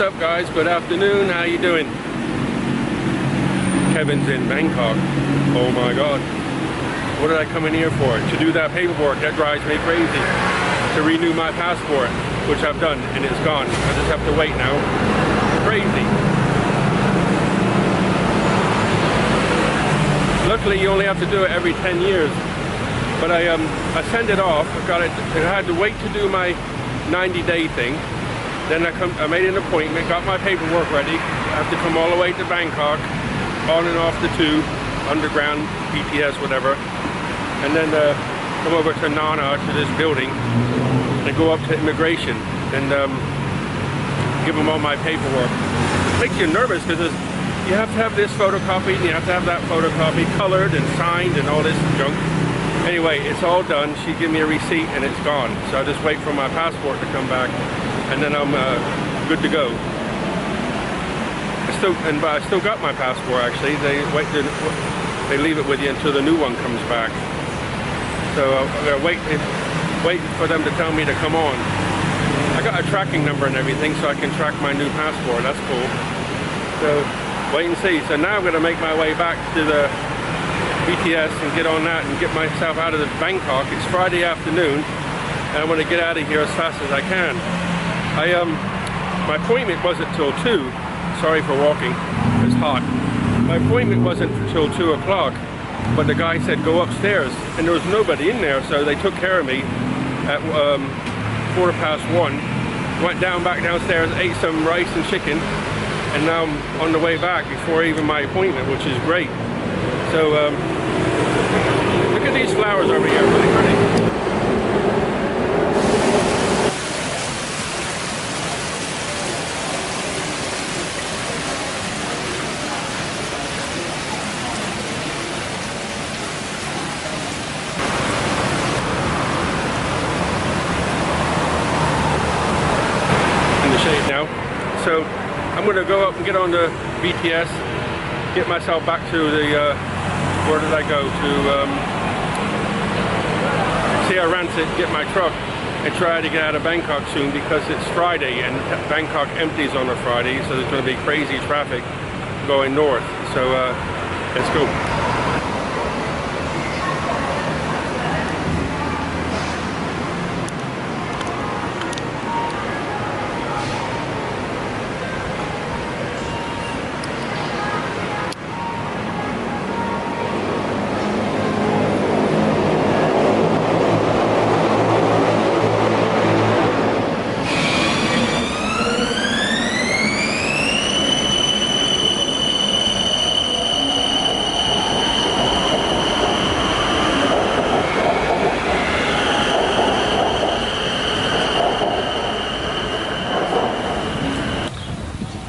up, guys? Good afternoon. How you doing? Kevin's in Bangkok. Oh my God. What did I come in here for? To do that paperwork. That drives me crazy. To renew my passport, which I've done, and it's gone. I just have to wait now. Crazy. Luckily, you only have to do it every 10 years. But I sent it off. I had to wait to do my 90-day thing. Then I made an appointment, got my paperwork ready. I have to come all the way to Bangkok, on and off the tube, underground, BTS, whatever. And then come over to Nana, to this building, and go up to immigration and give them all my paperwork. It makes you nervous because you have to have this photocopied, and you have to have that photocopied, colored and signed and all this junk. Anyway, it's all done. She gave me a receipt and it's gone. So I just wait for my passport to come back, and then I'm good to go. But I still got my passport actually. They leave it with you until the new one comes back. So I'm gonna wait for them to tell me to come on. I got a tracking number and everything, so I can track my new passport. That's cool. So wait and see. So now I'm gonna make my way back to the BTS and get on that and get myself out of the Bangkok. It's Friday afternoon and I want to get out of here as fast as I can. My appointment wasn't till 2. Sorry for walking, it's hot. My appointment wasn't until 2 o'clock, but the guy said go upstairs, and there was nobody in there, so they took care of me at 1:15. Went back downstairs, ate some rice and chicken, and now I'm on the way back before even my appointment, which is great. So look at these flowers over here, really pretty. In the shade now. So I'm going to go up and get on the BTS, get myself back to the where did I go? To Rancid, get my truck and try to get out of Bangkok soon, because it's Friday and Bangkok empties on a Friday, so there's going to be crazy traffic going north. So let's go.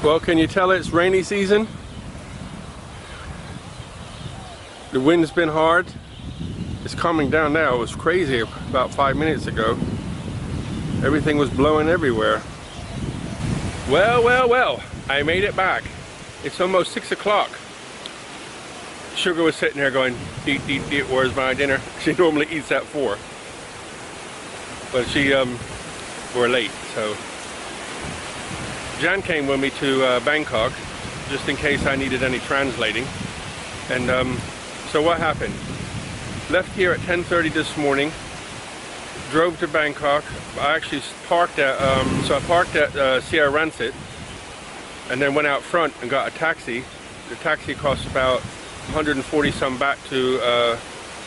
Well, can you tell it's rainy season? The wind's been hard. It's calming down now. It was crazy about 5 minutes ago. Everything was blowing everywhere. Well, I made it back. It's almost 6 o'clock. Sugar was sitting there going, eat, where's my dinner? She normally eats at 4. But we're late, so. Jan came with me to Bangkok, just in case I needed any translating. And so what happened? Left here at 10:30 this morning, drove to Bangkok. I actually parked at, Sierra Rancid, and then went out front and got a taxi. The taxi cost about 140 some baht to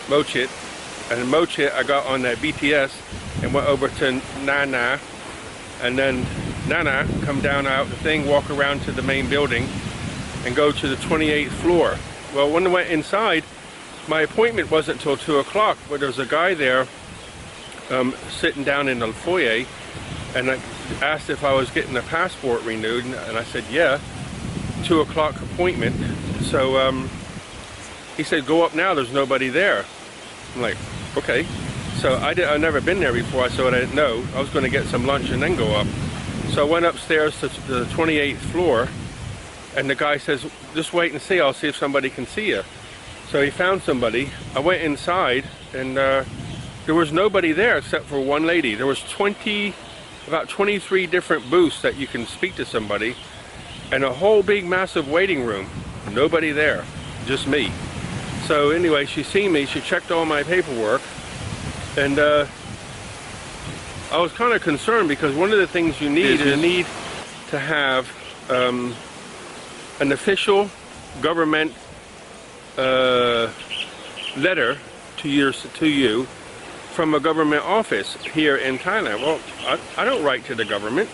Mochit. And in Mochit I got on that BTS and went over to Nana, and then Nana, come down out the thing, walk around to the main building and go to the 28th floor. Well, when I went inside, my appointment wasn't until 2 o'clock, but there was a guy there sitting down in the foyer, and I asked if I was getting the passport renewed, and I said yeah, 2 o'clock appointment. So he said go up now, there's nobody there. I'm like, okay. So I've never been there before, so I didn't know. I was going to get some lunch and then go up. So I went upstairs to the 28th floor, and the guy says, just wait and see, I'll see if somebody can see you. So he found somebody. I went inside, and there was nobody there except for one lady. There was 20 about 23 different booths that you can speak to somebody, and a whole big massive waiting room. Nobody there, just me. So anyway, she seen me, she checked all my paperwork, and I was kind of concerned because one of the things you need is you need to have an official government letter to you from a government office here in Thailand. Well, I don't write to the government,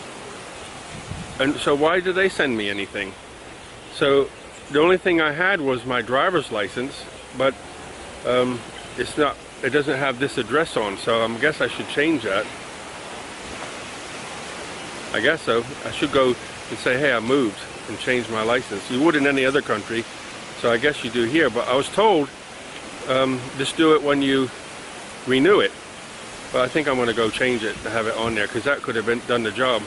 and so why do they send me anything? So the only thing I had was my driver's license, but it doesn't have this address on, so I guess I should change that. I guess so. I should go and say, hey, I moved, and change my license. You would in any other country, so I guess you do here. But I was told just do it when you renew it. But I think I'm going to go change it to have it on there, because that could have done the job,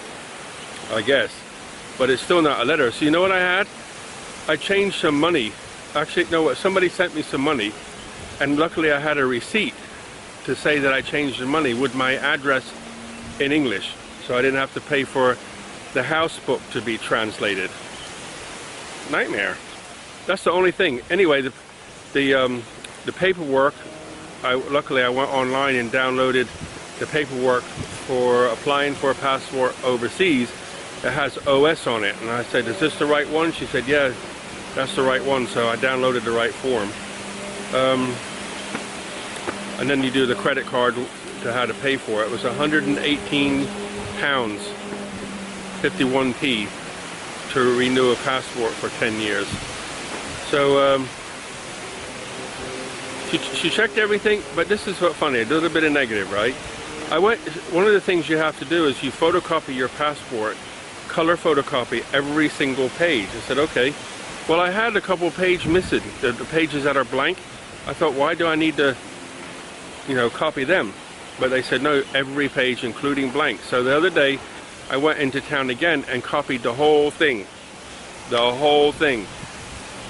I guess. But it's still not a letter. So you know what I had? I changed some money. Actually, no, somebody sent me some money, and luckily I had a receipt to say that I changed the money with my address in English, so I didn't have to pay for the house book to be translated. Nightmare. That's the only thing. Anyway, the paperwork, luckily I went online and downloaded the paperwork for applying for a passport overseas. It has OS on it, and I said, is this the right one? She said, yeah, that's the right one. So I downloaded the right form, and then you do the credit card to how to pay for it. It was 118 pounds 51p to renew a passport for 10 years. So she checked everything, but this is what's funny, a little bit of negative, right? One of the things you have to do is you photocopy your passport, color photocopy every single page. I said, okay. Well, I had a couple pages missing, the pages that are blank. I thought, why do I need to, copy them? But they said, no, every page, including blank. So the other day, I went into town again and copied the whole thing.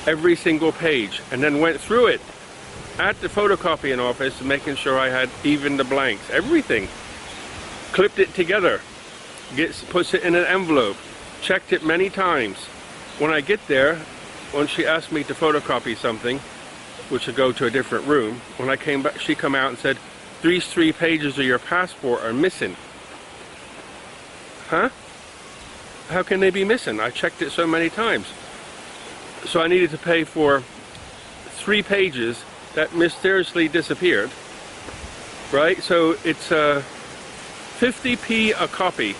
Every single page. And then went through it at the photocopying office, making sure I had even the blanks. Everything. Clipped it together. Puts it in an envelope. Checked it many times. When I get there, when she asked me to photocopy something, which would go to a different room, when I came back, she come out and said, these 3 pages of your passport are missing. Huh? How can they be missing? I checked it so many times. So I needed to pay for 3 pages that mysteriously disappeared. Right? So it's 50p a copy.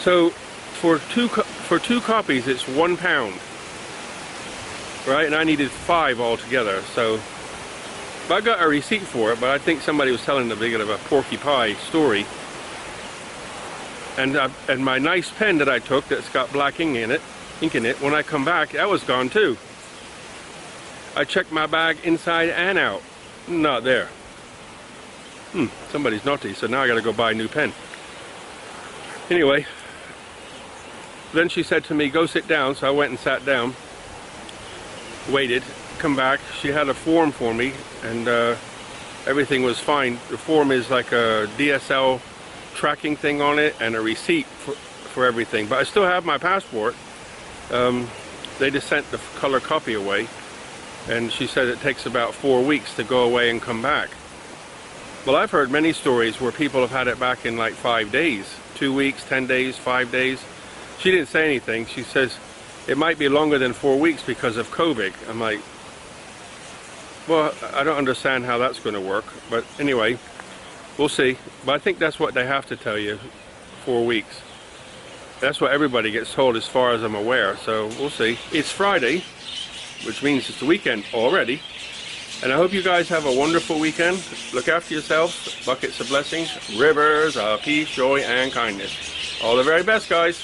So for two copies, it's £1. Right? And I needed 5 altogether. So I got a receipt for it, but I think somebody was telling a bit of a Porky Pie story. And my nice pen that I took that's got black ink in it, when I come back, that was gone too. I checked my bag inside and out. Not there. Somebody's naughty, so now I gotta go buy a new pen. Anyway, then she said to me, go sit down, so I went and sat down, waited, come back. She had a form for me, and everything was fine. The form is like a DSL tracking thing on it and a receipt for everything, but I still have my passport. They just sent the color copy away, and she said it takes about 4 weeks to go away and come back. Well, I've heard many stories where people have had it back in like 5 days, 2 weeks, 10 days, 5 days. She didn't say anything. She says it might be longer than 4 weeks because of COVID. I'm like, well, I don't understand how that's going to work, but anyway, we'll see. But I think that's what they have to tell you, 4 weeks. That's what everybody gets told as far as I'm aware, so we'll see. It's Friday, which means it's the weekend already. And I hope you guys have a wonderful weekend. Look after yourselves, buckets of blessings, rivers of peace, joy, and kindness. All the very best, guys.